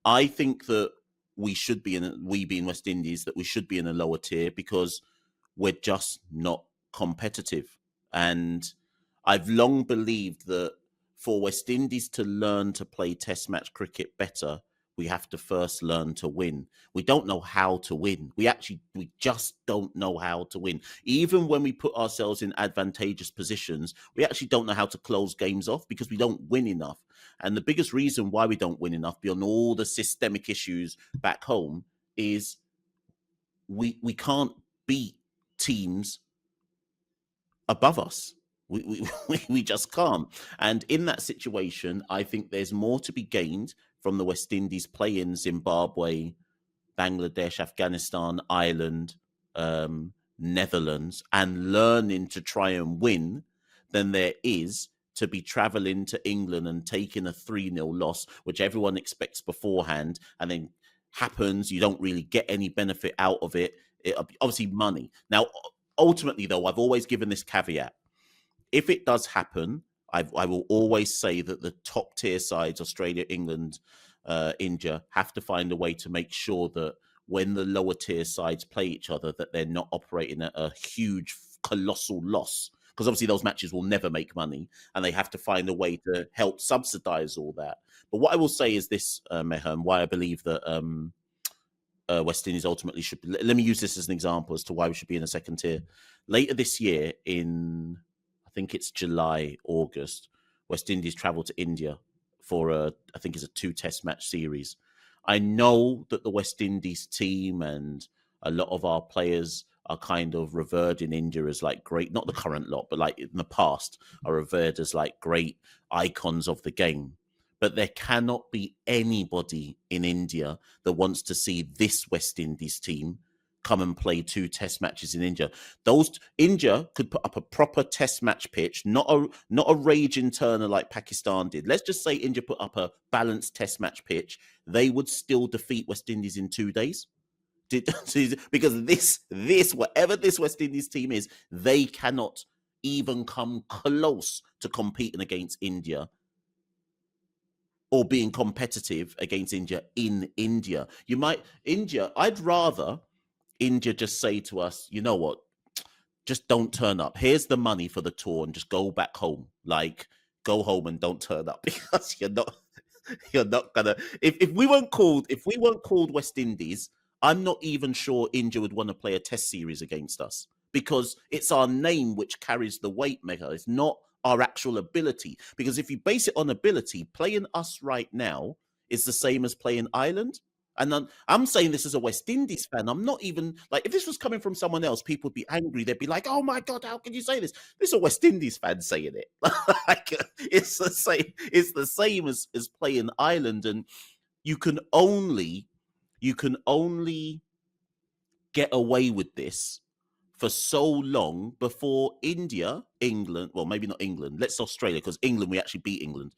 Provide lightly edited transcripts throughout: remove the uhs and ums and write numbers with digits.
I think that we being West Indies, that we should be in a lower tier because we're just not competitive. And I've long believed that for West Indies to learn to play Test match cricket better, we have to first learn to win. We don't know how to win. We just don't know how to win. Even when we put ourselves in advantageous positions, we actually don't know how to close games off because we don't win enough. And the biggest reason why we don't win enough, beyond all the systemic issues back home, is we can't beat teams above us. We just can't. And in that situation, I think there's more to be gained from the West Indies playing Zimbabwe, Bangladesh, Afghanistan, Ireland, Netherlands, and learning to try and win than there is to be travelling to England and taking a 3-0 loss, which everyone expects beforehand, and then happens, you don't really get any benefit out of it. Obviously money. Now, ultimately, though, I've always given this caveat. If it does happen, I will always say that the top tier sides, Australia, England, India, have to find a way to make sure that when the lower tier sides play each other, that they're not operating at a huge, colossal loss. Because obviously those matches will never make money, and they have to find a way to help subsidize all that. But what I will say is this, Megha, and why I believe that West Indies ultimately should be. Let me use this as an example as to why we should be in a second tier. Later this year, in I think it's July, August, West Indies travel to India for I think it's a 2-test match series. I know that the West Indies team and a lot of our players are kind of revered in India as like great, not the current lot, but like in the past are revered as like great icons of the game. But there cannot be anybody in India that wants to see this West Indies team come and play 2 test matches in India. India could put up a proper test match pitch, not a raging turner like Pakistan did. Let's just say India put up a balanced test match pitch. They would still defeat West Indies in 2 days. Because this whatever this West Indies team is, they cannot even come close to competing against India or being competitive against India in India. I'd rather India just say to us, you know what, just don't turn up. Here's the money for the tour and just go back home. Like, go home and don't turn up because you're not gonna. If we weren't called West Indies, I'm not even sure India would want to play a test series against us because it's our name which carries the weight, Megha. It's not our actual ability. Because if you base it on ability, playing us right now is the same as playing Ireland. And I'm saying this as a West Indies fan. I'm not even like, if this was coming from someone else, people would be angry. They'd be like, "Oh my God, how can you say this?" This is a West Indies fan saying it. Like, it's the same. It's the same as playing Ireland, and you can only get away with this for so long before India, England. Well, maybe not England. Let's Australia, because England, we actually beat England.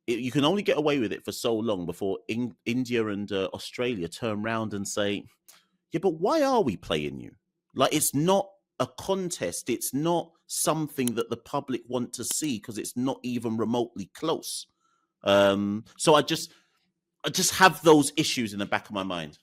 You can only get away with it for so long before India and Australia turn around and say, yeah, but why are we playing you? Like, it's not a contest. It's not something that the public want to see because it's not even remotely close. So I just have those issues in the back of my mind.